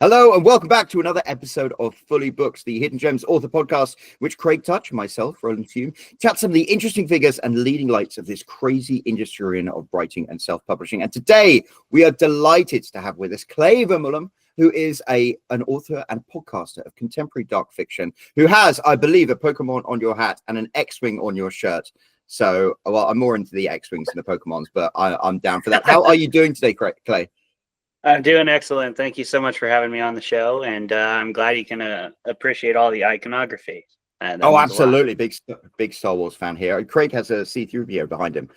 Hello and welcome back to another episode of Fully Books, the Hidden Gems author podcast, which Craig Touch, myself, Roland Fume, chat some of the interesting figures and leading lights of this crazy industry of writing and self-publishing. And today we are delighted to have with us Clay Vermulm, who is an author and podcaster of contemporary dark fiction, who has, I believe, a Pokemon on your hat and an X-Wing on your shirt. So, well, I'm more into the X-Wings than the Pokemons, but I'm down for that. How are you doing today, Clay? I'm doing excellent. Thank you so much for having me on the show, and I'm glad you can appreciate all the iconography. Oh, absolutely. Big Star Wars fan here. And Craig has a C3PO behind him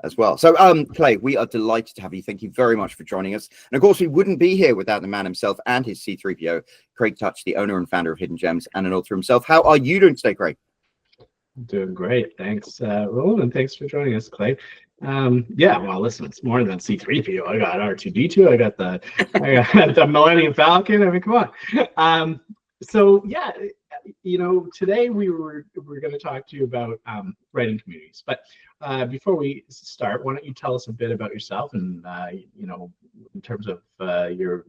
as well. So, Clay, we are delighted to have you. Thank you very much for joining us. And of course, we wouldn't be here without the man himself and his C3PO, Craig Touch, the owner and founder of Hidden Gems and an author himself. How are you doing today, Craig? Doing great. Thanks, Roland, and thanks for joining us, Clay. Yeah, well, listen, it's more than C3PO. I got R2D2. I got the Millennium Falcon. I mean, come on. So yeah, today we're going to talk to you about writing communities. But before we start, why don't you tell us a bit about yourself and in terms of your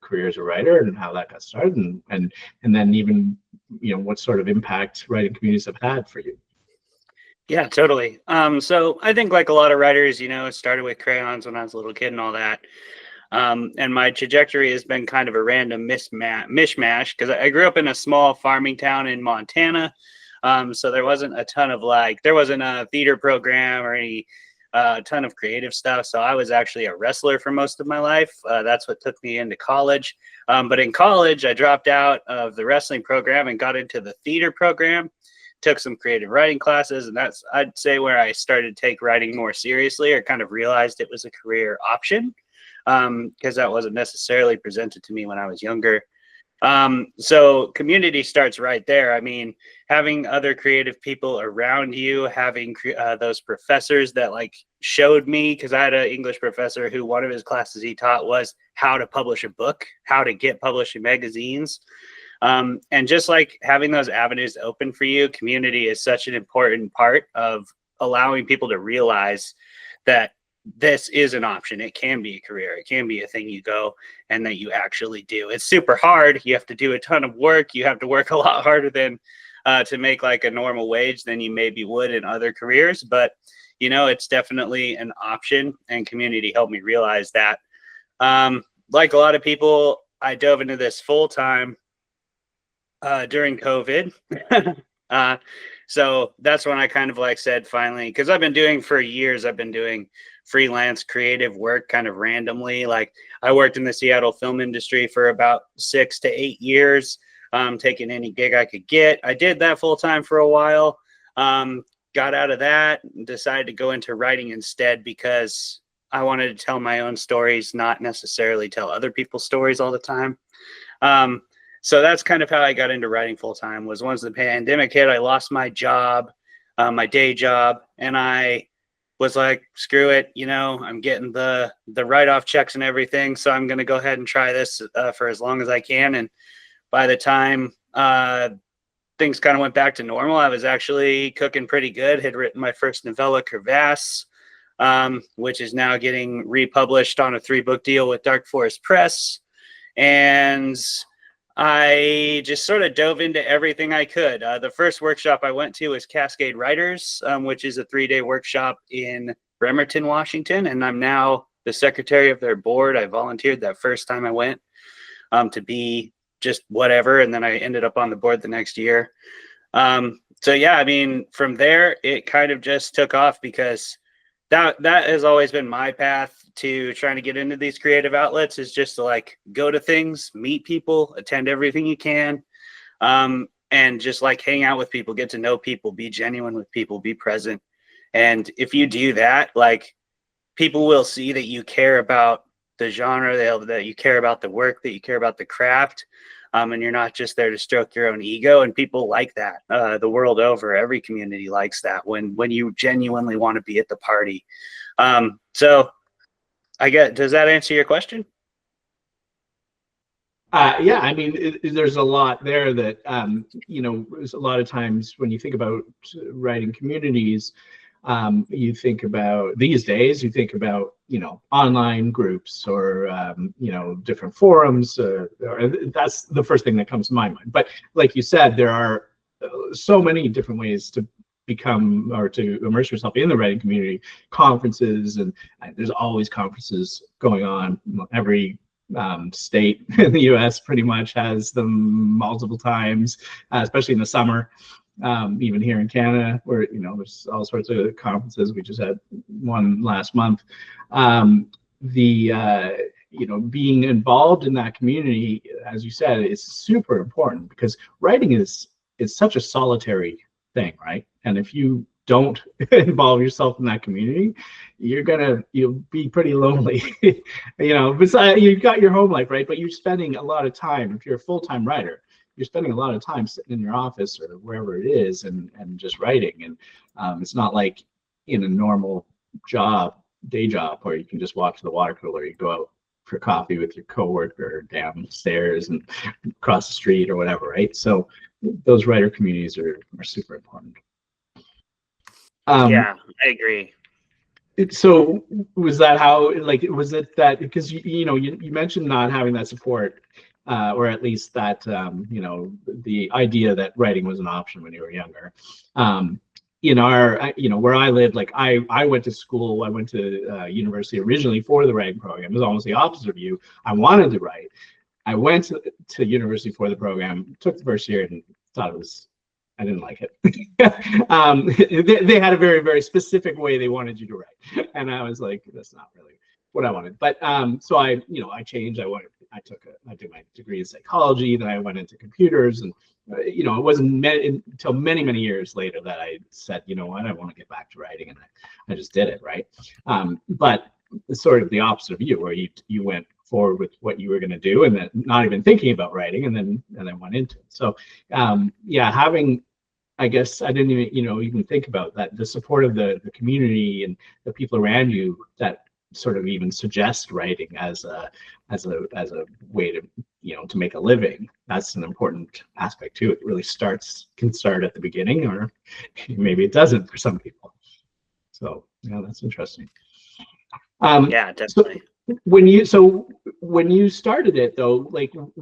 career as a writer and how that got started, and then even what sort of impact writing communities have had for you. Yeah, totally. So I think like a lot of writers, it started with crayons when I was a little kid and all that. And my trajectory has been kind of a random mishmash because I grew up in a small farming town in Montana. So there wasn't a ton of there wasn't a theater program or any ton of creative stuff. So I was actually a wrestler for most of my life. That's what took me into college. But in college, I dropped out of the wrestling program and got into the theater program. Took some creative writing classes, and that's, I'd say, where I started to take writing more seriously, or kind of realized it was a career option, because that wasn't necessarily presented to me when I was younger. So community starts right there. I mean, having other creative people around you, having those professors that showed me, because I had an English professor who one of his classes he taught was how to publish a book, how to get published in magazines. And just having those avenues open for you, community is such an important part of allowing people to realize that this is an option. It can be a career. It can be a thing you go and that you actually do. It's super hard. You have to do a ton of work. You have to work a lot harder than to make a normal wage than you maybe would in other careers. But, it's definitely an option, and community helped me realize that. Like a lot of people, I dove into this full time during COVID. So that's when I kind of said finally, because I've been doing for years, I've been doing freelance creative work kind of randomly. I worked in the Seattle film industry for about 6 to 8 years, taking any gig I could get. I did that full time for a while, got out of that, and decided to go into writing instead because I wanted to tell my own stories, not necessarily tell other people's stories all the time. So that's kind of how I got into writing full time. Was once the pandemic hit, I lost my job, my day job, and I was like, screw it, I'm getting the write-off checks and everything, so I'm going to go ahead and try this for as long as I can. And by the time things kind of went back to normal, I was actually cooking pretty good. Had written my first novella, Crevasse, which is now getting republished on a 3-book deal with Dark Forest Press. And I just sort of dove into everything I could. The first workshop I went to was Cascade Writers, which is a 3-day workshop in Bremerton, Washington. And I'm now the secretary of their board. I volunteered that first time I went to be just whatever. And then I ended up on the board the next year. So yeah, I mean, from there, it kind of just took off because that has always been my path to trying to get into these creative outlets, is just to go to things, meet people, attend everything you can, and just hang out with people, get to know people, be genuine with people, be present. And if you do that, people will see that you care about the genre, that you care about the work, that you care about the craft, and you're not just there to stroke your own ego. And people like that the world over. Every community likes that when you genuinely want to be at the party. So does that answer your question? Yeah, I mean, there's a lot there that, a lot of times when you think about writing communities, You think about these days, you think about, online groups or, different forums. Or that's the first thing that comes to my mind. But like you said, there are so many different ways to become or to immerse yourself in the writing community, conferences, and there's always conferences going on. Every state in the US pretty much has them multiple times, especially in the summer. Even here in Canada, where there's all sorts of conferences. We just had one last month. Being involved in that community, as you said, is super important, because writing is such a solitary thing, right? And if you don't involve yourself in that community, you'll be pretty lonely. Besides, you've got your home life, right? But you're spending a lot of time. If you're a full-time writer, you're spending a lot of time sitting in your office or wherever it is and just writing. And it's not like in a normal day job, where you can just walk to the water cooler, you go out for coffee with your coworker downstairs and across the street or whatever, right? So those writer communities are super important. Yeah, I agree. So was that how, was it that, because you mentioned not having that support, or at least that the idea that writing was an option when you were younger. In our, where I lived, I went to school, I went to university originally for the writing program. It was almost the opposite of you. I wanted to write. I went to university for the program, took the first year and thought I didn't like it. They had a very, very specific way they wanted you to write. And I was like, that's not really what I wanted. But so I changed. I did my degree in psychology, then I went into computers, and it wasn't until many, many years later that I said, I want to get back to writing, and I just did it, right? But it's sort of the opposite of you, where you went forward with what you were going to do, and then not even thinking about writing, and then went into it. So having, I guess I didn't even think about that, the support of the community and the people around you that sort of even suggest writing as a way to to make a living. That's an important aspect too. It really can start at the beginning, or maybe it doesn't for some people. So that's interesting. Yeah, definitely. So when you started it though,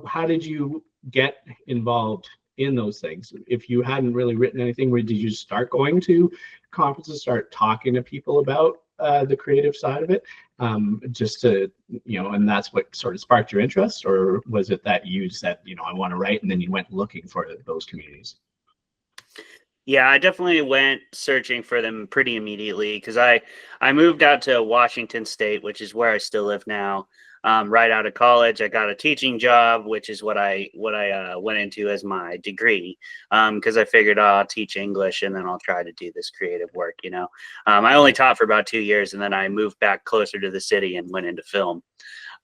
how did you get involved in those things? If you hadn't really written anything, did you start going to conferences, start talking to people about the creative side of it, just to and that's what sort of sparked your interest? Or was it that you said, I want to write, and then you went looking for those communities? Yeah, I definitely went searching for them pretty immediately, because I moved out to Washington State, which is where I still live now. Right out of college, I got a teaching job, which is what I went into as my degree, because I figured I'll teach English and then I'll try to do this creative work. I only taught for about 2 years, and then I moved back closer to the city and went into film.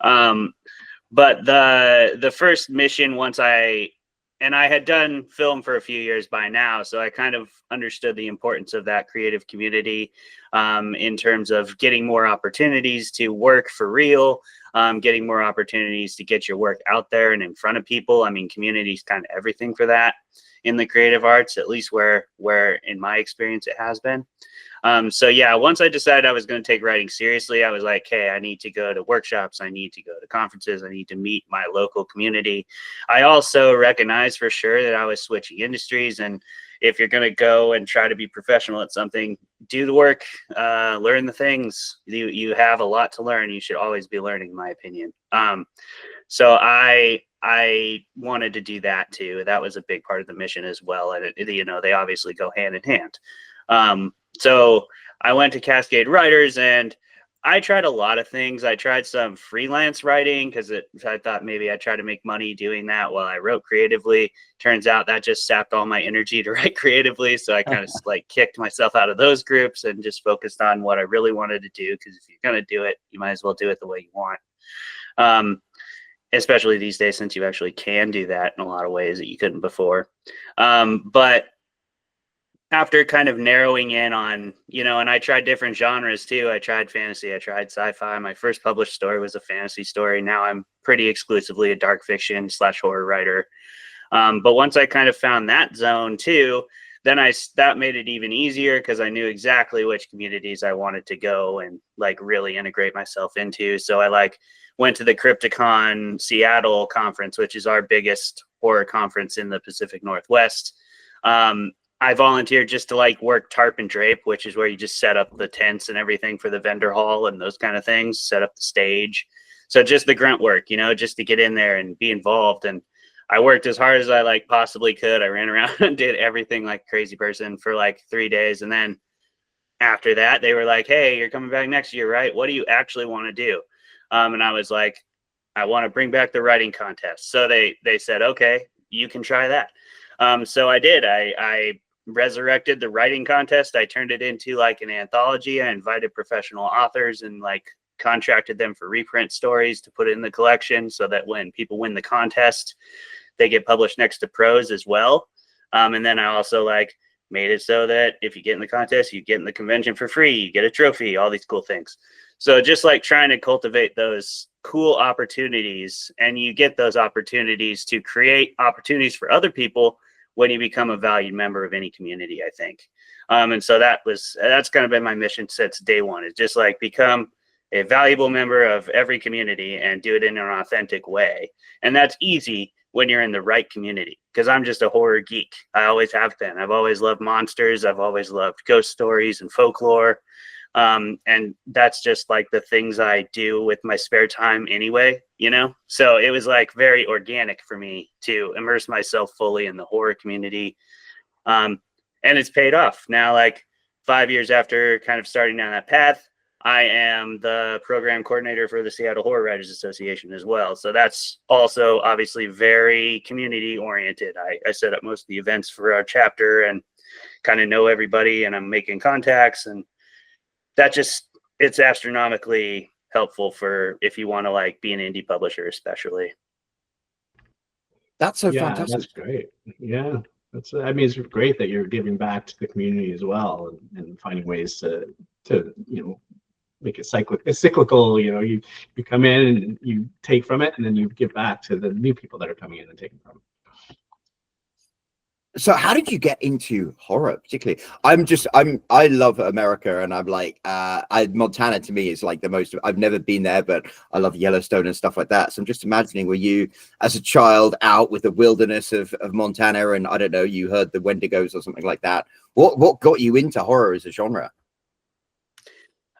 But the first mission, I had done film for a few years by now, so I kind of understood the importance of that creative community, in terms of getting more opportunities to work for real, getting more opportunities to get your work out there and in front of people. I mean, community is kind of everything for that in the creative arts, at least where in my experience it has been. So yeah, once I decided I was going to take writing seriously, I was like, hey, I need to go to workshops. I need to go to conferences. I need to meet my local community. I also recognized for sure that I was switching industries. And if you're going to go and try to be professional at something, do the work, learn the things. You have a lot to learn. You should always be learning, in my opinion. So I wanted to do that too. That was a big part of the mission as well. And they obviously go hand in hand. So I went to Cascade Writers, and I tried a lot of things. I tried some freelance writing, because I thought maybe I'd try to make money doing that while I wrote creatively. Turns out that just sapped all my energy to write creatively. So I kind of kicked myself out of those groups and just focused on what I really wanted to do. Because if you're going to do it, you might as well do it the way you want. Especially these days, since you actually can do that in a lot of ways that you couldn't before. But after kind of narrowing in on, and I tried different genres too. I tried fantasy, I tried sci-fi. My first published story was a fantasy story. Now I'm pretty exclusively a dark fiction / horror writer. But once I kind of found that zone too, that made it even easier because I knew exactly which communities I wanted to go and like really integrate myself into. So I like went to the Crypticon Seattle conference, which is our biggest horror conference in the Pacific Northwest. I volunteered just to like work tarp and drape, which is where you just set up the tents and everything for the vendor hall and those kind of things, set up the stage. So just the grunt work, you know, just to get in there and be involved. And I worked as hard as I like possibly could. I ran around and did everything like a crazy person for like 3 days. And then after that, they were like, hey, you're coming back next year, right? What do you actually want to do? And I was like, I want to bring back the writing contest. So they said, okay, you can try that. So I did. I resurrected the writing contest. I turned it into like an anthology. I invited professional authors and like contracted them for reprint stories to put in the collection so that when people win the contest, they get published next to prose as well. And then I also like made it so that if you get in the contest, you get in the convention for free, you get a trophy, all these cool things. So just like trying to cultivate those cool opportunities, and you get those opportunities to create opportunities for other people when you become a valued member of any community, I think. And so that's kind of been my mission since day one, is just like become a valuable member of every community and do it in an authentic way. And that's easy when you're in the right community, because I'm just a horror geek. I always have been. I've always loved monsters. I've always loved ghost stories and folklore. And that's just like the things I do with my spare time anyway, you know? So it was like very organic for me to immerse myself fully in the horror community. And it's paid off. Now, like 5 years after kind of starting down that path, I am the program coordinator for the Seattle Horror Writers Association as well. So that's also obviously very community oriented. I set up most of the events for our chapter and kind of know everybody, and I'm making contacts, and that just, it's astronomically helpful for if you want to like be an indie publisher, especially. That's so Yeah, fantastic. that's great. Yeah, I mean, it's great that you're giving back to the community as well, and finding ways to you know, make it cyclical. You know, you come in and you take from it, and then you give back to the new people that are coming in and taking from it. So how did you get into horror particularly? I love America, and I'm like, Montana to me is like the most, I've never been there, but I love Yellowstone and stuff like that. So I'm just imagining, were you as a child out with the wilderness of Montana, and I don't know, you heard the Wendigos or something like that? What got you into horror as a genre?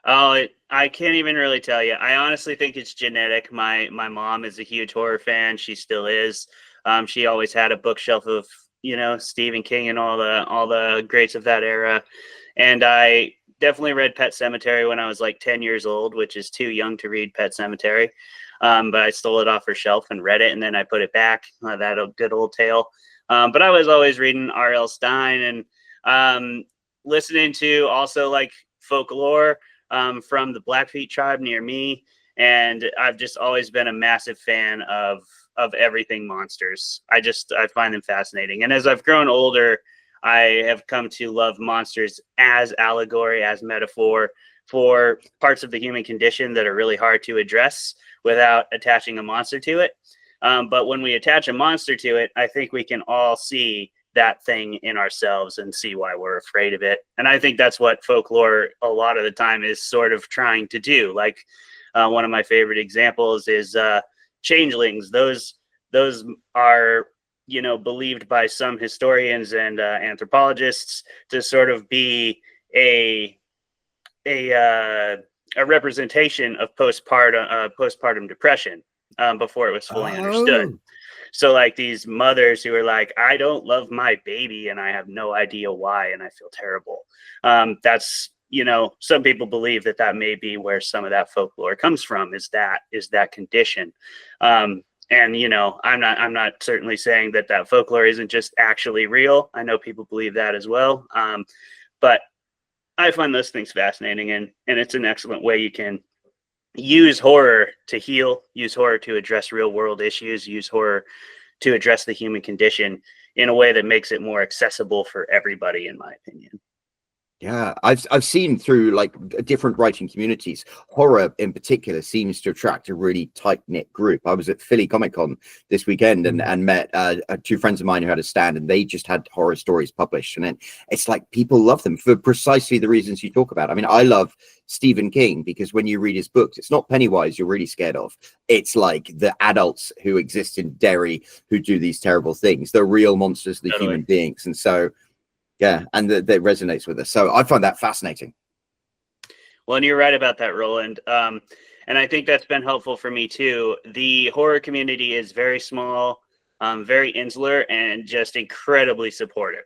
Oh, I can't even really tell you. I honestly think it's genetic. My mom is a huge horror fan. She still is. She always had a bookshelf of, you know, Stephen King and all the greats of that era. And I definitely read Pet Sematary when I was like 10 years old, which is too young to read Pet Sematary. But I stole it off her shelf and read it, and then I put it back. That good old tale. But I was always reading R.L. Stine and listening to also like folklore from the Blackfeet tribe near me. And I've just always been a massive fan of everything monsters. I find them fascinating. And as I've grown older, I have come to love monsters as allegory, as metaphor for parts of the human condition that are really hard to address without attaching a monster to it. But when we attach a monster to it, I think we can all see that thing in ourselves and see why we're afraid of it. And I think that's what folklore a lot of the time is sort of trying to do. Like one of my favorite examples is changelings. Those are, you know, believed by some historians and anthropologists to sort of be a representation of postpartum depression before it was fully understood. So like these mothers who are like, I don't love my baby and I have no idea why, and I feel terrible. That's, you know, some people believe that may be where some of that folklore comes from, is that condition. And, you know, I'm not certainly saying that folklore isn't just actually real. I know people believe that as well. But I find those things fascinating, and it's an excellent way you can use horror to heal, use horror to address real world issues, use horror to address the human condition in a way that makes it more accessible for everybody, in my opinion. Yeah, I've seen through like different writing communities, horror in particular seems to attract a really tight knit group. I was at Philly Comic Con this weekend and met two friends of mine who had a stand, and they just had horror stories published, and it's like people love them for precisely the reasons you talk about. I mean, I love Stephen King because when you read his books, it's not Pennywise you're really scared of. It's like the adults who exist in Derry who do these terrible things. They're real monsters, the human beings, and so. Yeah, and that resonates with us. So I find that fascinating. Well, and you're right about that, Roland. And I think that's been helpful for me too. The horror community is very small, very insular, and just incredibly supportive.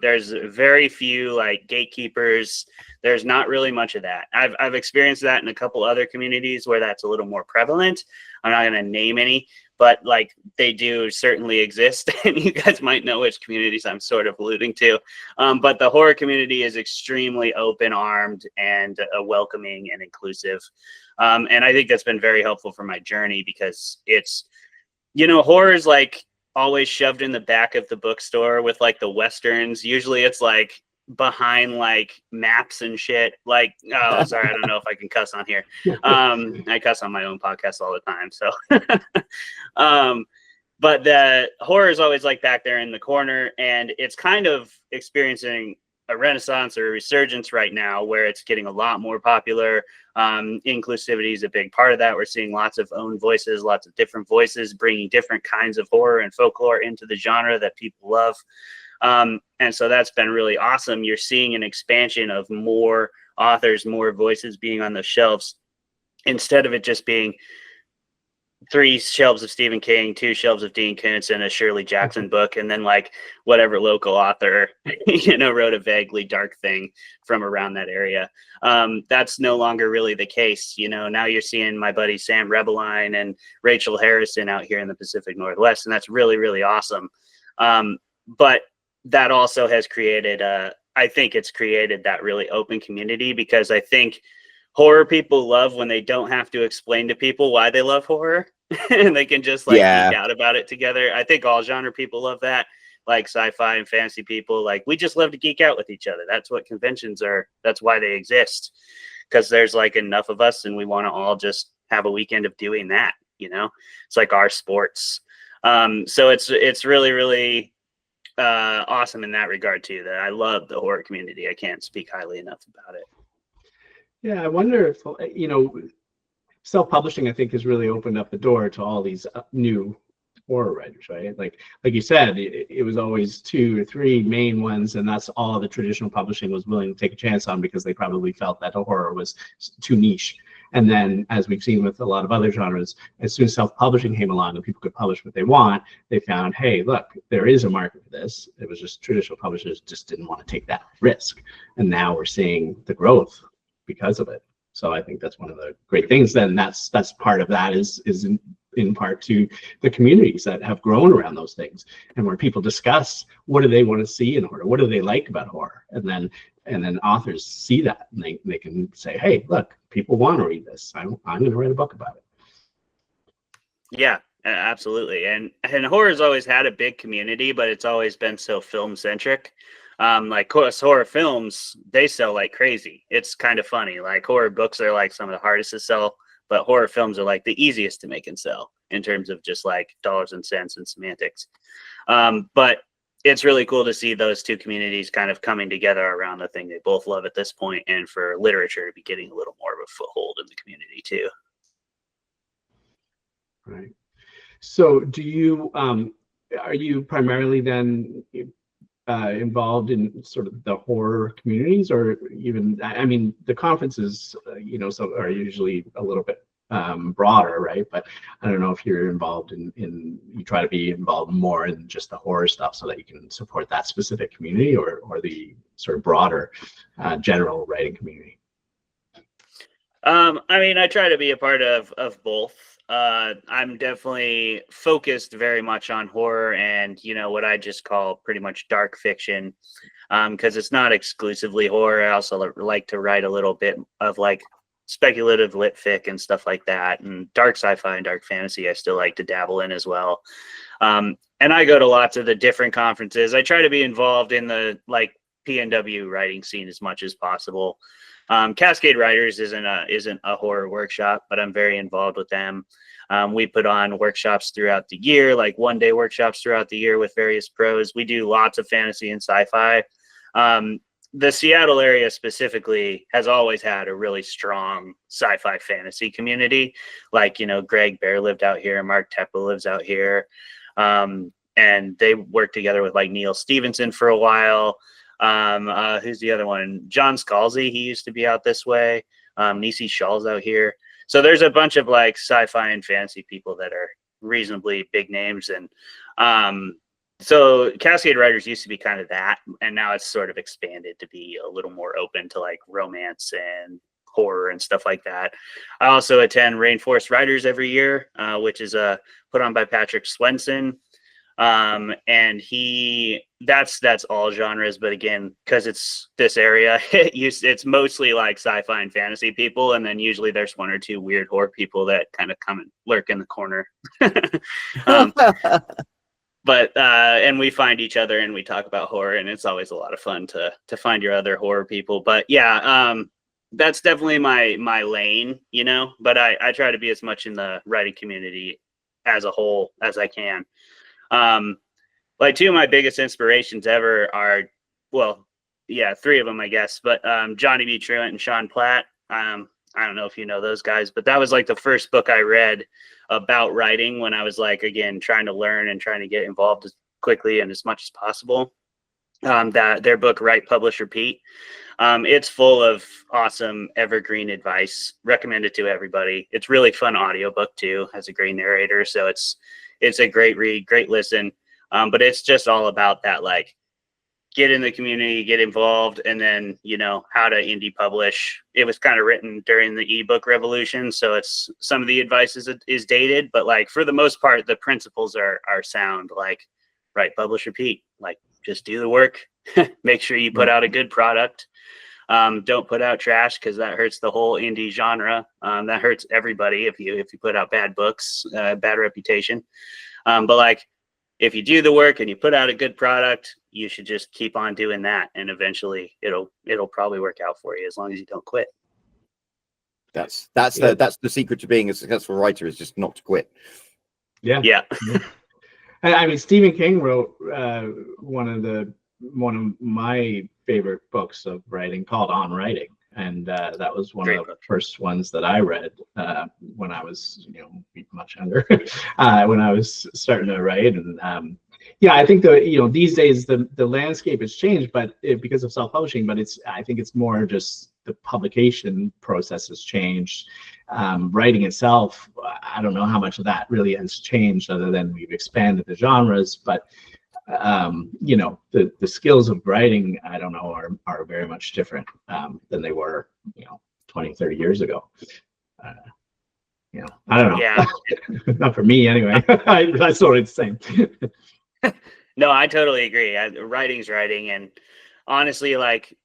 There's very few like gatekeepers. There's not really much of that. I've experienced that in a couple other communities where that's a little more prevalent. I'm not going to name any, but like they do certainly exist, and you guys might know which communities I'm sort of alluding to. But the horror community is extremely open-armed and welcoming and inclusive. And I think that's been very helpful for my journey because it's, horror is like always shoved in the back of the bookstore with like the Westerns. Usually it's like behind like maps and shit. Like, oh, sorry, I don't know if I can cuss on here. I cuss on my own podcast all the time. So, but the horror is always like back there in the corner, and it's kind of experiencing a renaissance or a resurgence right now where it's getting a lot more popular. Inclusivity is a big part of that. We're seeing lots of own voices, lots of different voices, bringing different kinds of horror and folklore into the genre that people love. And so that's been really awesome. You're seeing an expansion of more authors, more voices being on the shelves, instead of it just being 3 shelves of Stephen King, 2 shelves of Dean Koontz, and a Shirley Jackson book, and then like whatever local author, wrote a vaguely dark thing from around that area. That's no longer really the case. Now you're seeing my buddy Sam Rebeline and Rachel Harrison out here in the Pacific Northwest, and that's really, really awesome. But that also has created, I think it's created that really open community, because I think horror people love when they don't have to explain to people why they love horror and they can just like geek out about it together. I think all genre people love that, like sci-fi and fantasy people. Like, we just love to geek out with each other. That's what conventions are. That's why they exist, because there's like enough of us and we want to all just have a weekend of doing that. It's like our sports. So it's really, really awesome in that regard too, that I love the horror community. I can't speak highly enough about it. Yeah, I wonder if, self-publishing, I think, has really opened up the door to all these new horror writers, right? Like you said, it was always 2 or 3 main ones, and that's all the traditional publishing was willing to take a chance on, because they probably felt that the horror was too niche. And then, as we've seen with a lot of other genres, as soon as self-publishing came along and people could publish what they want, they found, hey, look, there is a market for this. It was just traditional publishers just didn't want to take that risk. And now we're seeing the growth because of it. So I think that's one of the great things. Then that's part of that is in part to the communities that have grown around those things, and where people discuss what do they want to see in horror, what do they like about horror, and then authors see that, and they can say, hey, look, people want to read this. I'm going to write a book about it. Yeah, absolutely. And horror has always had a big community, but it's always been so film centric. Like, of course, horror films, they sell like crazy. It's kind of funny. Like, horror books are like some of the hardest to sell, but horror films are like the easiest to make and sell in terms of just like dollars and cents and semantics. But it's really cool to see those two communities kind of coming together around the thing they both love at this point, and for literature to be getting a little more of a foothold in the community too. Right. So do you, are you primarily then involved in sort of the horror communities, or even, I mean, the conferences, so are usually a little bit broader, right? But I don't know if you're involved in you try to be involved more in just the horror stuff so that you can support that specific community, or the sort of broader general writing community. I mean, I try to be a part of both. I'm definitely focused very much on horror and, what I just call pretty much dark fiction, because it's not exclusively horror. I also like to write a little bit of like speculative lit fic and stuff like that, and dark sci-fi and dark fantasy I still like to dabble in as well. And I go to lots of the different conferences. I try to be involved in the like PNW writing scene as much as possible. Cascade Writers isn't a horror workshop, but I'm very involved with them. We put on workshops throughout the year, like one-day workshops throughout the year with various pros. We do lots of fantasy and sci-fi. The Seattle area specifically has always had a really strong sci-fi fantasy community. Like, you know, Greg Bear lived out here, Mark Teppa lives out here. And they worked together with like Neil Stevenson for a while. Who's the other one? John Scalzi, he used to be out this way. Nisi Shaw's out here. So there's a bunch of like sci-fi and fantasy people that are reasonably big names. And so Cascade Writers used to be kind of that, and now it's sort of expanded to be a little more open to like romance and horror and stuff like that. I also attend Rainforest Writers every year, which is put on by Patrick Swenson. And that's all genres, but again, because it's this area, it's mostly like sci-fi and fantasy people, and then usually there's one or two weird horror people that kind of come and lurk in the corner. But and we find each other and we talk about horror, and it's always a lot of fun to find your other horror people. But yeah, that's definitely my lane, you know, but I try to be as much in the writing community as a whole as I can. Like two of my biggest inspirations ever are, well, yeah, three of them, I guess, but Johnny B. Truant and Sean Platt. I don't know if you know those guys, but that was like the first book I read about writing when I was like, again, trying to learn and trying to get involved as quickly and as much as possible. That their book, Write, Publish, Repeat. It's full of awesome evergreen advice. Recommend it to everybody. It's really fun audiobook too. Has a great narrator, so it's a great read, great listen. But it's just all about that, like, get in the community, get involved, and then, you know, how to indie publish. It was kind of written during the ebook revolution, so it's some of the advice is dated, but like for the most part, the principles are sound. Like, write, publish, repeat. Like, just do the work. Make sure you put out a good product. Don't put out trash, because that hurts the whole indie genre. That hurts everybody if you put out bad books, bad reputation. But like, if you do the work and you put out a good product, you should just keep on doing that, and eventually it'll probably work out for you, as long as you don't quit. That's the secret to being a successful writer, is just not to quit. Yeah. I mean, Stephen King wrote one of my favorite books of writing, called On Writing, and that was one of the first ones that I read when I was, you know, much younger, when I was starting to write. And yeah, I think these days the landscape has changed, but because of self-publishing. But I think it's more just the publication process has changed. Writing itself, I don't know how much of that really has changed, other than we've expanded the genres. But you know, the skills of writing, I don't know, are very much different than they were, you know, 20, 30 years ago. You know, I don't know. Yeah. Not for me anyway. I sort of the same. No, I totally agree. Writing's writing, and honestly, like,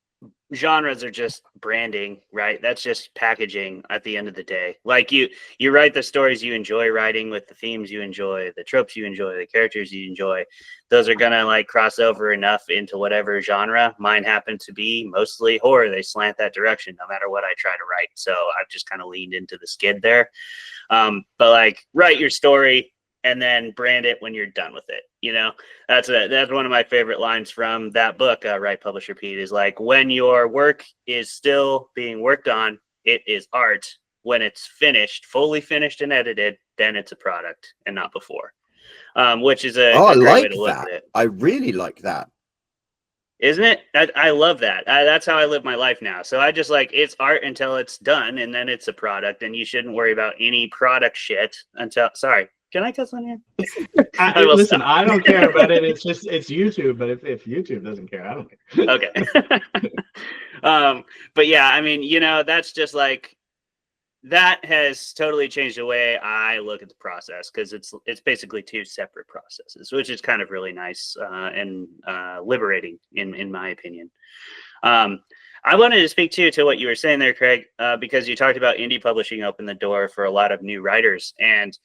genres are just branding, right? That's just packaging at the end of the day. Like, you write the stories you enjoy writing, with the themes you enjoy, the tropes you enjoy, the characters you enjoy. Those are gonna like cross over enough into whatever genre. Mine happen to be mostly horror. They slant that direction no matter what I try to write. So I've just kind of leaned into the skid there. But like, write your story and then brand it when you're done with it. You know, that's one of my favorite lines from that book, Write, Publish, Repeat, is like, when your work is still being worked on, it is art. When it's finished, fully finished and edited, then it's a product, and not before. Which is a great way to look at it. I really like that. Isn't it? I love that. That's how I live my life now. So I just like, it's art until it's done, and then it's a product, and you shouldn't worry about any product shit until, sorry. Can I cuss on here? Listen, I don't care about it. It's YouTube. But if YouTube doesn't care, I don't care. Okay. But yeah, I mean, you know, that's just like, that has totally changed the way I look at the process, because it's basically two separate processes, which is kind of really nice and liberating in my opinion. I wanted to speak to what you were saying there, Craig, because you talked about indie publishing opened the door for a lot of new writers, and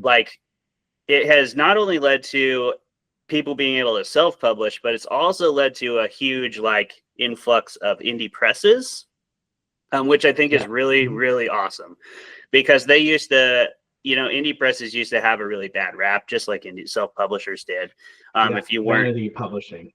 like, it has not only led to people being able to self-publish, but it's also led to a huge like influx of indie presses, which I think is really, really awesome, because they used to, indie presses used to have a really bad rap, just like indie self-publishers did. If you weren't vanity publishing.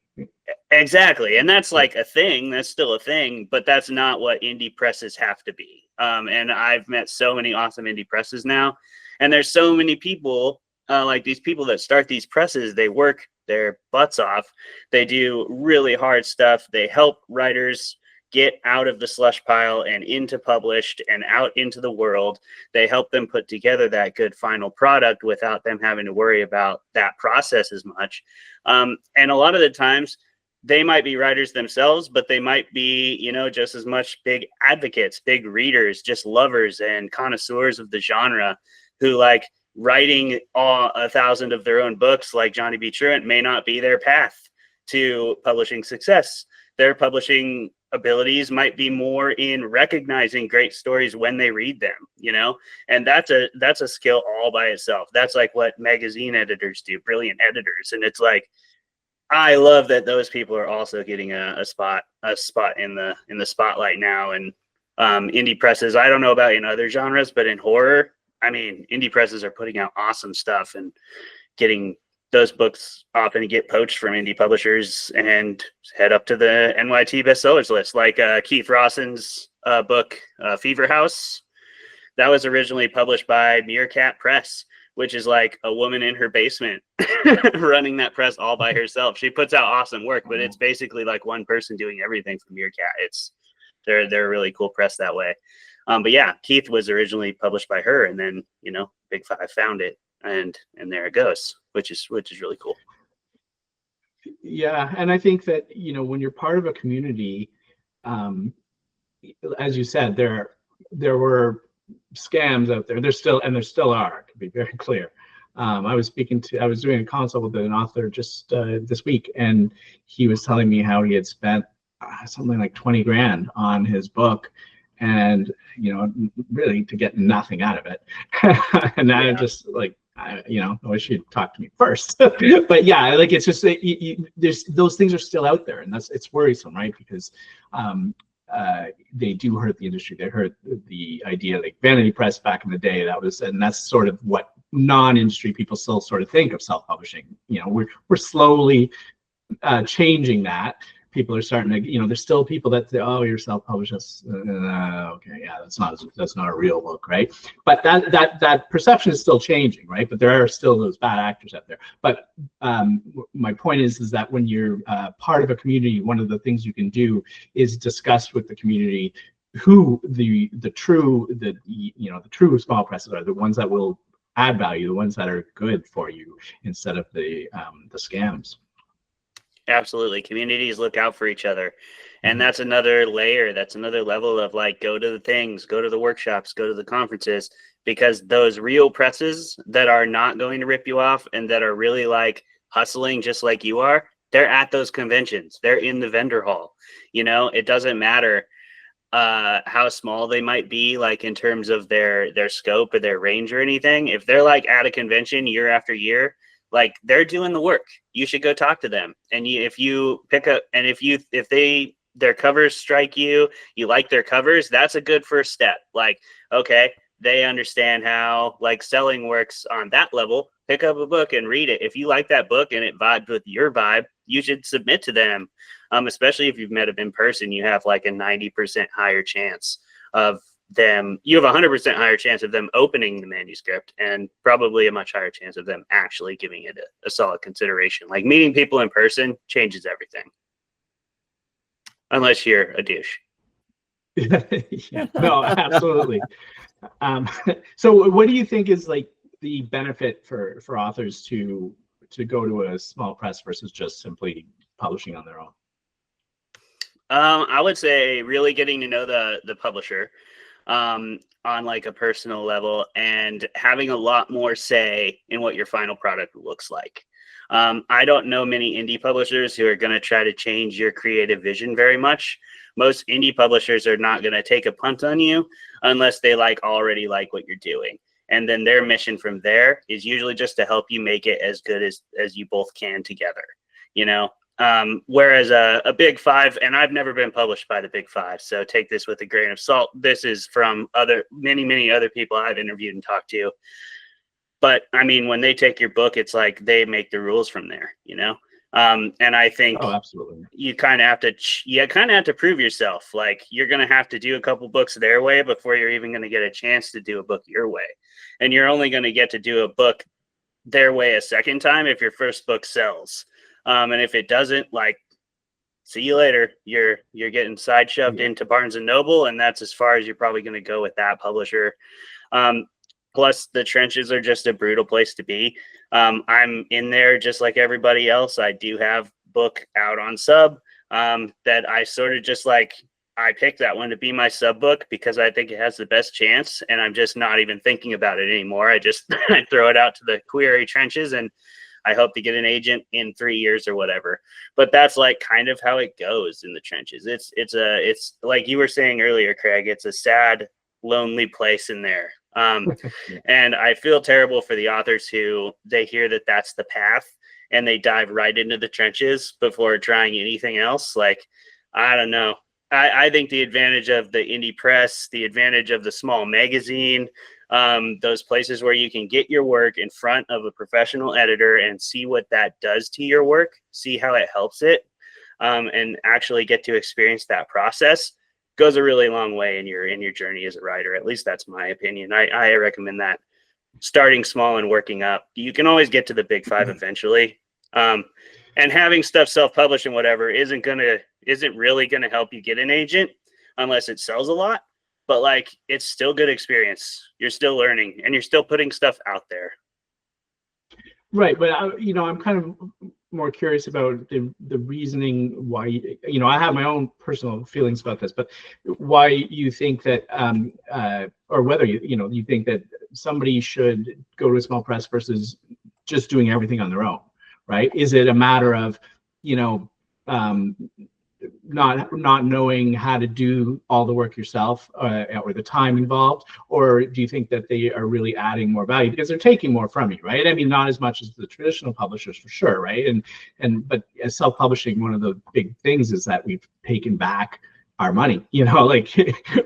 exactly, and that's like a thing, that's still a thing, but that's not what indie presses have to be. And I've met so many awesome indie presses now, and there's so many people like these people that start these presses. They work their butts off. They do really hard stuff. They help writers get out of the slush pile and into published and out into the world. They help them put together that good final product without them having to worry about that process as much. And a lot of the times they might be writers themselves, but they might be, just as much big advocates, big readers, just lovers and connoisseurs of the genre, who like writing 1,000 of their own books like Johnny B. Truant may not be their path to publishing success. Their publishing abilities might be more in recognizing great stories when they read them, and that's a skill all by itself. That's like what magazine editors do, brilliant editors. And it's like, I love that those people are also getting a spot in the spotlight now. And indie presses, I don't know about in other genres, but in horror, I mean, indie presses are putting out awesome stuff and getting those books often get poached from indie publishers and head up to the NYT bestsellers list. Like Keith Rawson's book, Fever House, that was originally published by Meerkat Press, which is like a woman in her basement running that press all by herself. She puts out awesome work, but it's basically like one person doing everything for Meerkat. They're a really cool press that way. But yeah, Keith was originally published by her, and then Big Five found it, and there it goes, which is really cool. Yeah, and I think that when you're part of a community, as you said, there were scams out there. There still are, to be very clear. I was doing a consult with an author just this week, and he was telling me how he had spent something like 20 grand on his book, and really to get nothing out of it. And I'm just like, I wish you'd talk to me first. But yeah, like it's just there's those things are still out there, and it's worrisome, right? Because they do hurt the industry. They hurt the idea, like vanity press back in the day. And that's sort of what non-industry people still sort of think of self-publishing. We're slowly changing that. People are starting to, there's still people that say, oh, you're self-published. Okay, yeah, that's not a real book, right? But that perception is still changing, right? But there are still those bad actors out there. But my point is that when you're part of a community, one of the things you can do is discuss with the community who the true small presses are, the ones that will add value, the ones that are good for you, instead of the scams. Absolutely. Communities look out for each other. And that's another layer. That's another level of like, go to the things, go to the workshops, go to the conferences, because those real presses that are not going to rip you off and that are really like hustling just like you are, they're at those conventions. They're in the vendor hall. It doesn't matter how small they might be, like in terms of their scope or their range or anything. If they're like at a convention year after year, like they're doing the work. You should go talk to them. And if you pick up, and if their covers strike you, you like their covers, that's a good first step. Like, okay, they understand how like selling works on that level. Pick up a book and read it. If you like that book and it vibed with your vibe, you should submit to them. Especially if you've met them in person, you have like a 90% higher chance of them. You have a 100% higher chance of them opening the manuscript, and probably a much higher chance of them actually giving it a solid consideration. Like meeting people in person changes everything, unless you're a douche. Yeah, no, absolutely. So what do you think is like the benefit for authors to go to a small press versus just simply publishing on their own? I would say really getting to know the publisher on like a personal level, and having a lot more say in what your final product looks like. I don't know many indie publishers who are going to try to change your creative vision very much. Most indie publishers are not going to take a punt on you unless they already like what you're doing. And then their mission from there is usually just to help you make it as good as you both can together, you know? Whereas a big five, and I've never been published by the big five, so take this with a grain of salt. This is from many other people I've interviewed and talked to. But I mean, when they take your book, it's like they make the rules from there, you know? And I think absolutely, you kind of have to prove yourself. Like, you're going to have to do a couple books their way before you're even going to get a chance to do a book your way. And you're only going to get to do a book their way a second time if your first book sells. And if it doesn't, like, see you later. You're getting sideshoved into Barnes and Noble, and that's as far as you're probably going to go with that publisher. Plus, the trenches are just a brutal place to be. I'm in there just like everybody else. I do have book out on sub that I sort of just like, I picked that one to be my sub book because I think it has the best chance, and I'm just not even thinking about it anymore. I just I throw it out to the query trenches, and I hope to get an agent in 3 years or whatever. But that's like kind of how it goes in the trenches. It's like you were saying earlier, Craig, it's a sad, lonely place in there. And I feel terrible for the authors who they hear that that's the path and they dive right into the trenches before trying anything else. Like, I don't know. I think the advantage of the indie press, the advantage of the small magazine, those places where you can get your work in front of a professional editor and see what that does to your work, see how it helps it, and actually get to experience that process, goes a really long way in your journey as a writer. At least that's my opinion. I recommend that, starting small and working up. You can always get to the big five eventually. And having stuff self-published and whatever isn't really gonna help you get an agent unless it sells a lot. But like, it's still good experience. You're still learning and you're still putting stuff out there. Right, but I'm kind of more curious about the reasoning why, I have my own personal feelings about this, but why you think that, or whether you think that somebody should go to a small press versus just doing everything on their own, right? Is it a matter of, not knowing how to do all the work yourself, or the time involved, or do you think that they are really adding more value because they're taking more from you, right? I mean, not as much as the traditional publishers for sure, right? But as self-publishing, one of the big things is that we've taken back our money, like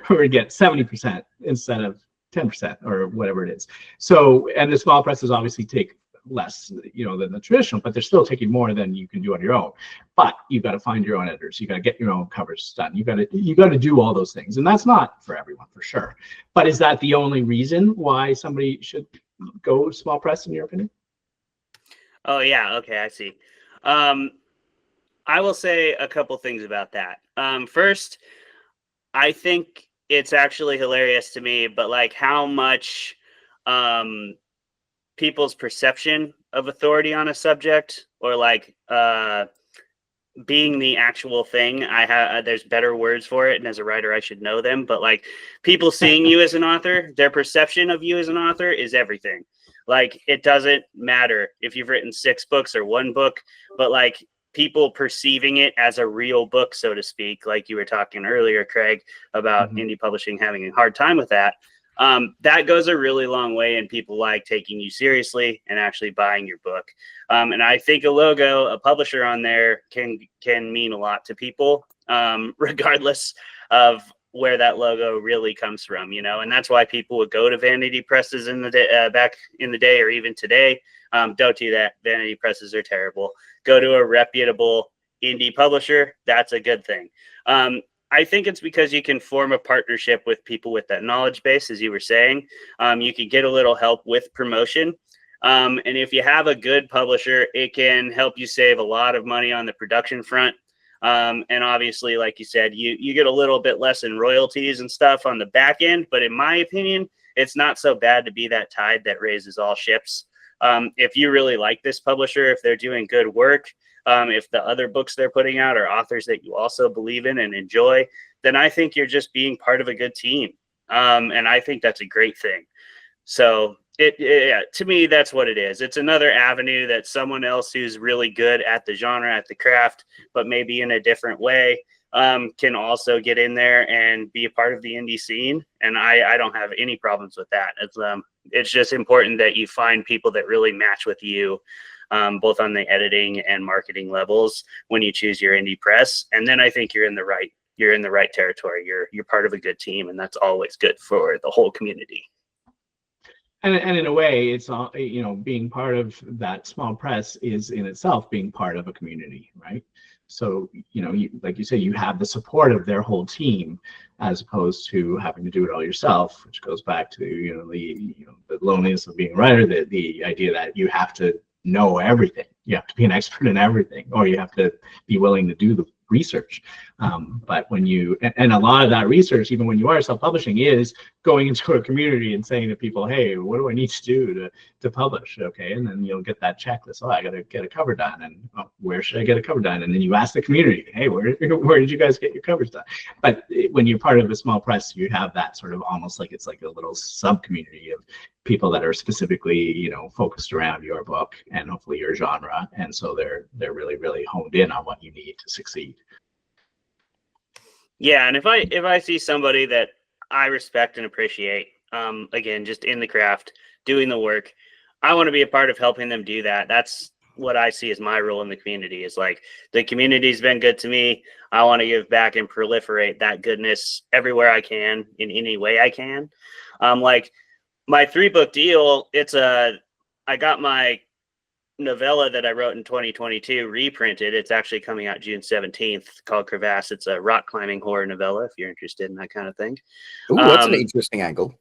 we get 70% instead of 10% or whatever it is. So, and the small presses obviously take less, than the traditional, but they're still taking more than you can do on your own. But you got to find your own editors. You got to get your own covers done. You got to do all those things, and that's not for everyone for sure. But is that the only reason why somebody should go small press, in your opinion? Oh yeah, okay, I see. I will say a couple things about that. First, I think it's actually hilarious to me, but like how much people's perception of authority on a subject, or like being the actual thing. There's better words for it, and as a writer I should know them, but like people seeing you as an author, their perception of you as an author is everything. Like, it doesn't matter if you've written 6 books or 1 book, but like people perceiving it as a real book, so to speak, like you were talking earlier, Craig, about indie publishing having a hard time with that. That goes a really long way in people like taking you seriously and actually buying your book. And I think a logo, a publisher on there can mean a lot to people, regardless of where that logo really comes from, and that's why people would go to vanity presses in the day, back in the day, or even today. Don't do that. Vanity presses are terrible. Go to a reputable indie publisher. That's a good thing. I think it's because you can form a partnership with people with that knowledge base, as you were saying. You can get a little help with promotion. And if you have a good publisher, it can help you save a lot of money on the production front. And obviously, like you said, you get a little bit less in royalties and stuff on the back end. But in my opinion, it's not so bad to be that tide that raises all ships. If you really like this publisher, if they're doing good work, if the other books they're putting out are authors that you also believe in and enjoy, then I think you're just being part of a good team. And I think that's a great thing. So to me, that's what it is. It's another avenue that someone else who's really good at the genre, at the craft, but maybe in a different way, can also get in there and be a part of the indie scene. And I don't have any problems with that. it's just important that you find people that really match with you, both on the editing and marketing levels when you choose your indie press. And then I think you're in the right territory. You're part of a good team, and that's always good for the whole community. And in a way, it's all, being part of that small press is in itself being part of a community, right? So, like you say, you have the support of their whole team, as opposed to having to do it all yourself, which goes back to, the loneliness of being a writer, the idea that you have to know everything. You have to be an expert in everything, or you have to be willing to do the research. But when and a lot of that research, even when you are self-publishing, is going into a community and saying to people, hey, what do I need to do to publish? Okay, and then you'll get that checklist. Oh, I got to get a cover done, and where should I get a cover done? And then you ask the community, hey, where did you guys get your covers done? But when you're part of a small press, you have that sort of almost like it's like a little sub-community of people that are specifically, focused around your book and hopefully your genre, and so they're really, really honed in on what you need to succeed. Yeah, and if I see somebody that I respect and appreciate, again, just in the craft, doing the work, I want to be a part of helping them do that. That's what I see as my role in the community, is like, the community's been good to me. I want to give back and proliferate that goodness everywhere I can, in any way I can. Like my 3-book deal, I got my novella that I wrote in 2022 reprinted. It's actually coming out June 17th, called Crevasse. It's a rock climbing horror novella, if you're interested in that kind of thing. Oh, that's an interesting angle.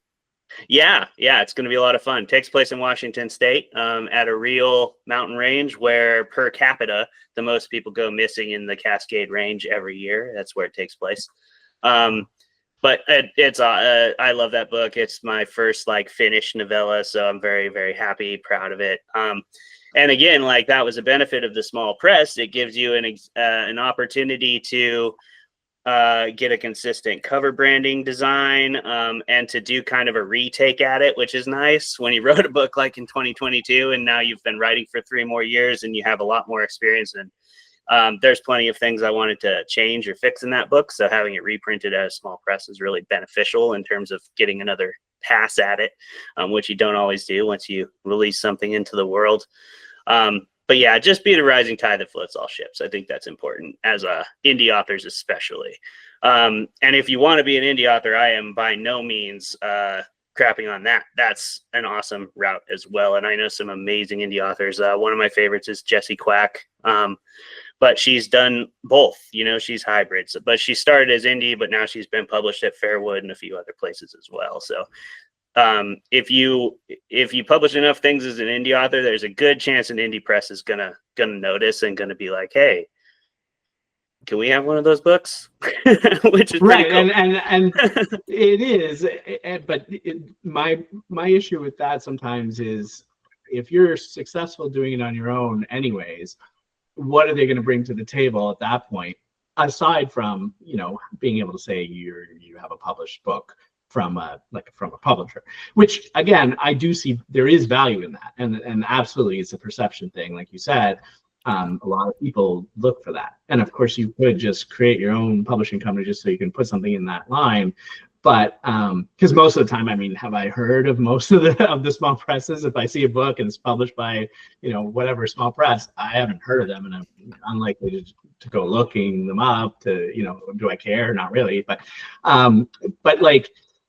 Yeah, it's going to be a lot of fun. Takes place in Washington State, at a real mountain range where per capita the most people go missing in the Cascade Range every year. That's where it takes place. But it's I love that book. It's my first finished novella, so I'm very, very happy, proud of it. And again, that was a benefit of the small press. It gives you an opportunity to get a consistent cover branding design, and to do kind of a retake at it, which is nice when you wrote a book in 2022 and now you've been writing for 3 more years and you have a lot more experience. And there's plenty of things I wanted to change or fix in that book. So having it reprinted at a small press is really beneficial in terms of getting another pass at it, which you don't always do once you release something into the world. But yeah, just be the rising tide that floats all ships. I think that's important as indie authors, especially. And if you want to be an indie author, I am by no means crapping on that. That's an awesome route as well. And I know some amazing indie authors. One of my favorites is Jessie Quack. But she's done both, she's hybrids, but she started as indie, but now she's been published at Fairwood and a few other places as well. So if you publish enough things as an indie author, there's a good chance an indie press is gonna notice and gonna be like, hey, can we have one of those books? Which is right, cool. and it is, but my issue with that sometimes is, if you're successful doing it on your own anyways, what are they going to bring to the table at that point, aside from being able to say you have a published book from a publisher, which again I do see there is value in that, and absolutely it's a perception thing, like you said. A lot of people look for that, and of course you could just create your own publishing company just so you can put something in that line. But because most of the time, I mean, have I heard of most of the small presses? If I see a book and it's published by whatever small press, I haven't heard of them, and I'm unlikely to go looking them up. Do I care? Not really. But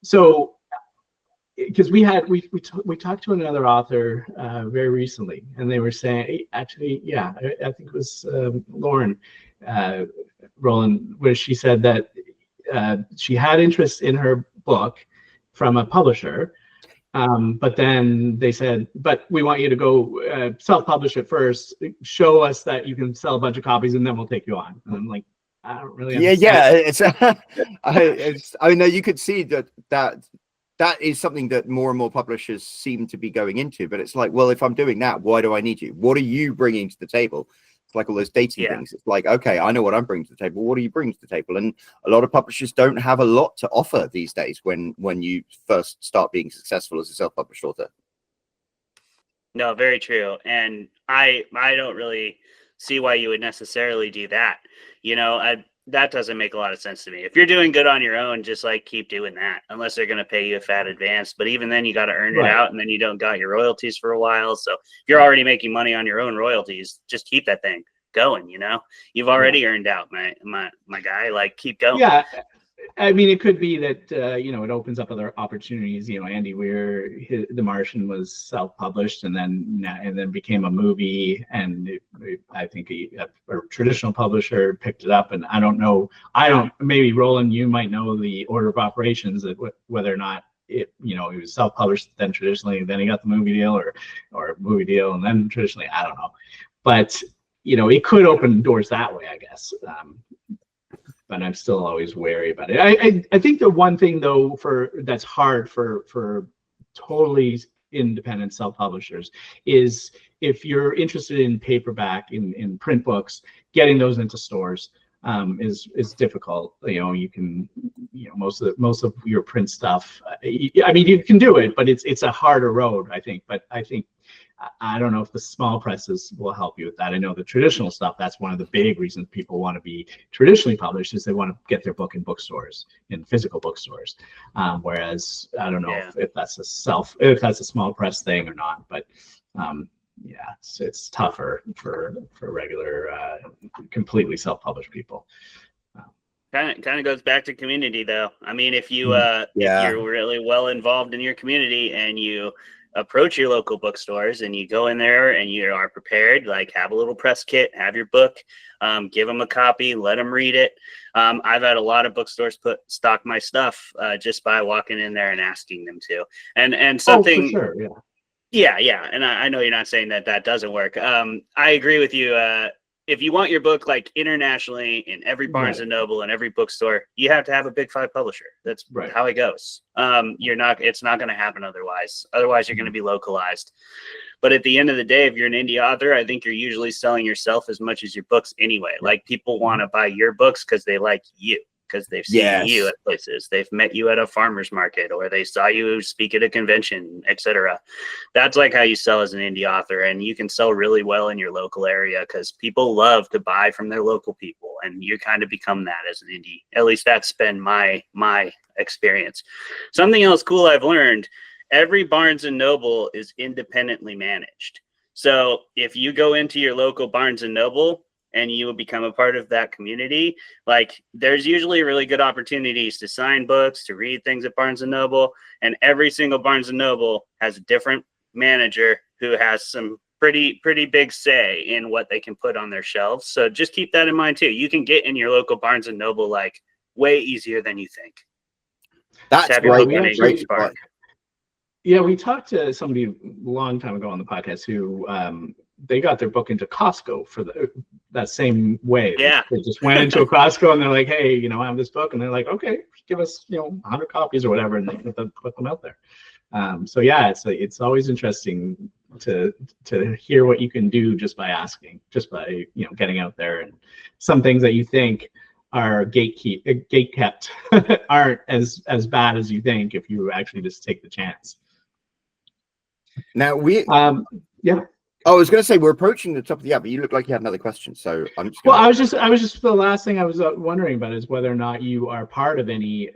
so, because we talked to another author very recently, and they were saying, actually, yeah, I think it was Lauren Rowland, where she said that she had interest in her book from a publisher, but then they said, but we want you to go self-publish it first, show us that you can sell a bunch of copies, and then we'll take you on. And I'm like, I don't really understand. I know you could see that is something that more and more publishers seem to be going into, but it's like, well, if I'm doing that, why do I need you? What are you bringing to the table? It's like all those dating things. It's like, okay, I know what I'm bringing to the table. What are you bringing to the table? And a lot of publishers don't have a lot to offer these days when you first start being successful as a self-published author. No, very true. And I don't really see why you would necessarily do that. that doesn't make a lot of sense to me. If you're doing good on your own, just like keep doing that, unless they're going to pay you a fat advance. But even then, you got to earn it Right. out, and then you don't got your royalties for a while. So if you're already making money on your own royalties, just keep that thing going. You've already earned out, my guy. Like, keep going. Yeah. I mean, it could be that it opens up other opportunities. Andy Weir, The Martian was self-published and then became a movie, and I think a traditional publisher picked it up. And I don't know. Maybe Roland, you might know the order of operations, that whether or not it was self-published, then traditionally, then he got the movie deal, or movie deal, and then traditionally. I don't know, but it could open doors that way, I guess. But I'm still always wary about it. I think the one thing though that's hard for totally independent self-publishers is, if you're interested in paperback, in print books, getting those into stores is difficult. You can most of your print stuff. I mean, you can do it, but it's a harder road, I think. But I don't know if the small presses will help you with that. I know the traditional stuff, that's one of the big reasons people want to be traditionally published, is they want to get their book in bookstores, in physical bookstores. Whereas I don't know if that's a small press thing or not, but it's tougher for regular, completely self-published people. Kind of goes back to community, though. I mean, if you're really well involved in your community and you approach your local bookstores and you go in there and you are prepared, like have a little press kit, have your book, give them a copy, let them read it. I've had a lot of bookstores stock my stuff just by walking in there and asking them to. And something. Oh, for sure, yeah. And I know you're not saying that doesn't work. I agree with you. If you want your book like internationally in every Barnes and Noble and every bookstore, you have to have a Big Five publisher. That's how it goes. It's not going to happen otherwise. Otherwise, you're going to be localized. But at the end of the day, if you're an indie author, I think you're usually selling yourself as much as your books anyway. Like, people want to buy your books because they like you, because they've seen you at places, they've met you at a farmer's market, or they saw you speak at a convention, etc. That's like how you sell as an indie author, and you can sell really well in your local area because people love to buy from their local people, and you kind of become that as an indie. At least that's been my experience. Something else cool I've learned: every Barnes and Noble is independently managed. So if you go into your local Barnes and Noble and you will become a part of that community, like, there's usually really good opportunities to sign books, to read things at Barnes and Noble. And every single Barnes and Noble has a different manager who has some pretty big say in what they can put on their shelves. So just keep that in mind too. You can get in your local Barnes and Noble like way easier than you think. That's great. Yeah, we talked to somebody a long time ago on the podcast who they got their book into Costco for that same way. Yeah. They just went into a Costco and they're like, hey, I have this book. And they're like, okay, give us, 100 copies or whatever. And they put them out there. So yeah, it's always interesting to hear what you can do just by asking, just by, getting out there. And some things that you think are gate kept aren't as bad as you think if you actually just take the chance. Now I was going to say, we're approaching the top of the hour, but you look like you had another question. So I'm just I was just the last thing I was wondering about is whether or not you are part of any,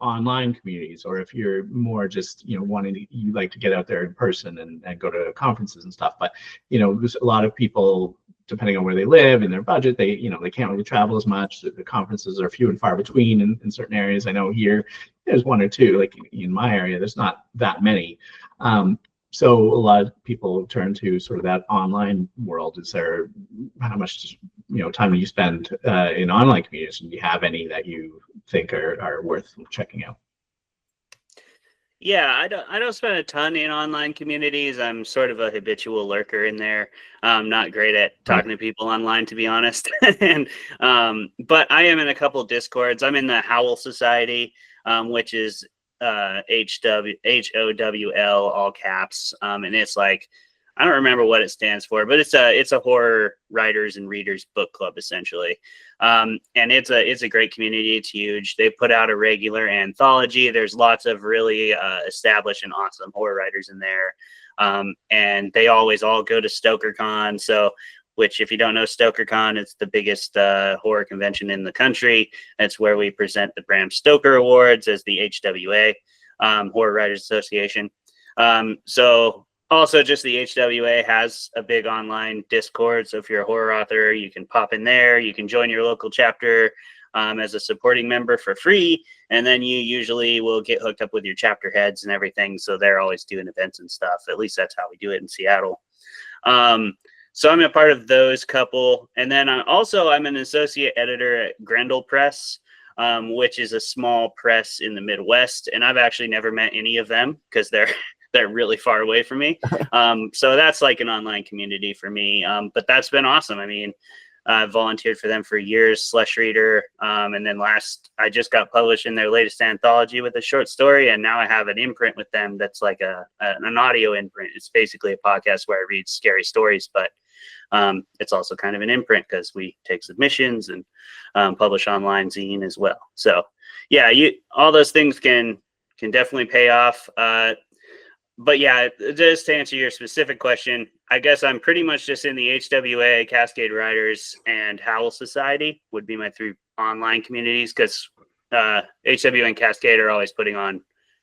online communities, or if you're more just, you like to get out there in person and go to conferences and stuff. But, there's a lot of people, depending on where they live and their budget, they can't really travel as much. The conferences are few and far between in certain areas. I know here there's one or two, like in my area, there's not that many. So a lot of people turn to sort of that online world. Is there, how much time do you spend in online communities? And do you have any that you think are worth checking out? Yeah, I don't spend a ton in online communities. I'm sort of a habitual lurker in there. I'm not great at talking to people online, to be honest. But I am in a couple of Discords. I'm in the Howl Society, which is HOWL, all caps, and it's like, I don't remember what it stands for, but it's a horror writers and readers book club essentially, and it's a great community. It's huge. They put out a regular anthology. There's lots of really established and awesome horror writers in there, and they always all go to StokerCon. So which if you don't know StokerCon, it's the biggest horror convention in the country. It's where we present the Bram Stoker Awards as the HWA, Horror Writers Association. So also just the HWA has a big online Discord. So if you're a horror author, you can pop in there. You can join your local chapter as a supporting member for free. And then you usually will get hooked up with your chapter heads and everything. So they're always doing events and stuff. At least that's how we do it in Seattle. So I'm a part of those couple. And then I'm an associate editor at Grendel Press, which is a small press in the Midwest. And I've actually never met any of them because they're really far away from me. So that's like an online community for me. But that's been awesome. I mean, I volunteered for them for years, Slush Reader. And then I just got published in their latest anthology with a short story. And now I have an imprint with them that's like an audio imprint. It's basically a podcast where I read scary stories, but it's also kind of an imprint because we take submissions and publish online zine as well. So yeah, all those things can definitely pay off. But yeah, just to answer your specific question, I guess I'm pretty much just in the HWA, Cascade Writers, and Howl Society would be my 3 online communities, because HWA and Cascade are always putting on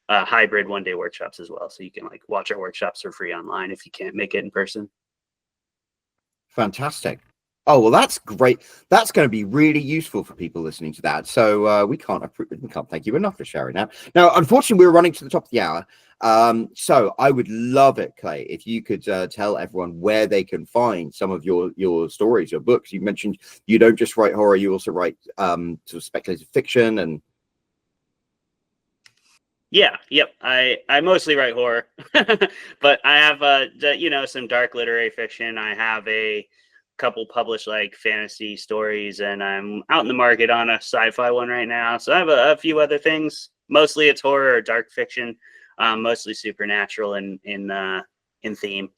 hybrid one-day workshops as well. So you can like watch our workshops for free online if you can't make it in person. Fantastic. Oh, well, that's great. That's going to be really useful for people listening to that. So we can't thank you enough for sharing that. Now, unfortunately, we're running to the top of the hour. So I would love it, Clay, if you could tell everyone where they can find some of your stories, your books. You mentioned you don't just write horror, you also write sort of speculative fiction and. Yeah, yep. I mostly write horror, but I have some dark literary fiction. I have a couple published like fantasy stories, and I'm out in the market on a sci-fi one right now. So I have a few other things. Mostly it's horror or dark fiction, mostly supernatural in theme.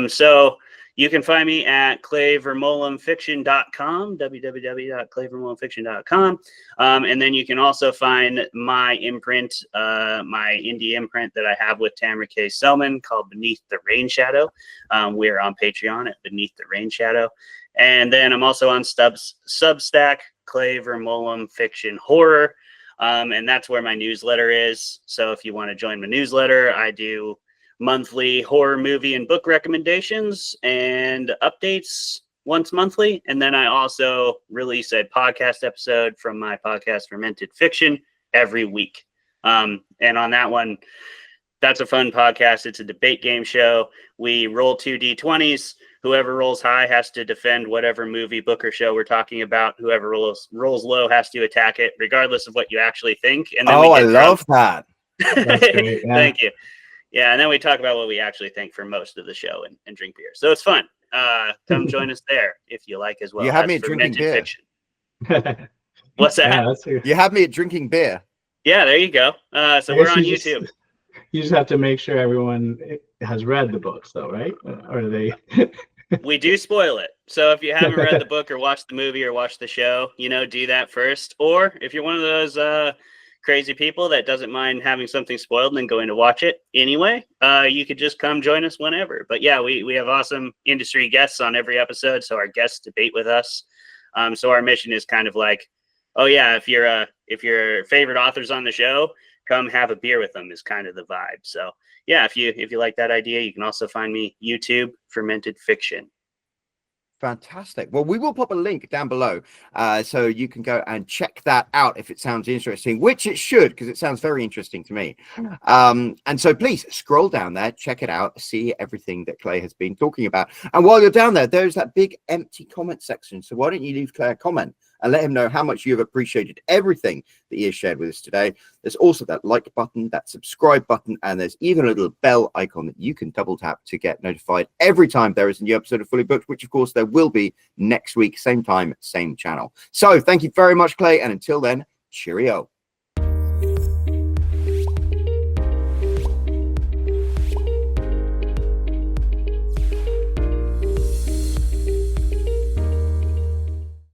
So you can find me at clayvermulmfiction.com, www.clayvermulmfiction.com. And then you can also find my imprint, my indie imprint that I have with Tamara K. Selman called Beneath the Rain Shadow. We're on Patreon at Beneath the Rain Shadow. And then I'm also on Substack, Clay Vermulm Fiction Horror. And that's where my newsletter is. So if you want to join my newsletter, I do monthly horror movie and book recommendations and updates once monthly. And then I also release a podcast episode from my podcast Fermented Fiction every week. And on that one, that's a fun podcast. It's a debate game show. We roll 2 D20s. Whoever rolls high has to defend whatever movie, book, or show we're talking about. Whoever rolls low has to attack it, regardless of what you actually think. And then I love that. That's great. Yeah. Thank you. Yeah, and then we talk about what we actually think for most of the show and drink beer. So it's fun. Come join us there if you like as well. You have me at drinking beer. Fiction. What's that? Yeah, you have me at drinking beer. Yeah, there you go. So we're on YouTube. You just have to make sure everyone has read the books, though, right? Or they? We do spoil it. So if you haven't read the book or watched the movie or watched the show, do that first. Or if you're one of those crazy people that doesn't mind having something spoiled and then going to watch it anyway, you could just come join us whenever. But yeah, we have awesome industry guests on every episode, so our guests debate with us. So our mission is kind of like, oh yeah, if your favorite author's on the show, come have a beer with them is kind of the vibe. So yeah, if you like that idea, you can also find me YouTube, Fermented Fiction. Fantastic. Well, we will pop a link down below so you can go and check that out if it sounds interesting, which it should, because it sounds very interesting to me. And so please scroll down there, check it out, see everything that Clay has been talking about. And while you're down there, there's that big empty comment section. So why don't you leave Clay a comment and let him know how much you have appreciated everything that he has shared with us today. There's also that like button, that subscribe button, and there's even a little bell icon that you can double tap to get notified every time there is a new episode of Fully Booked, which of course there will be next week, same time, same channel. So thank you very much, Clay, and until then, cheerio.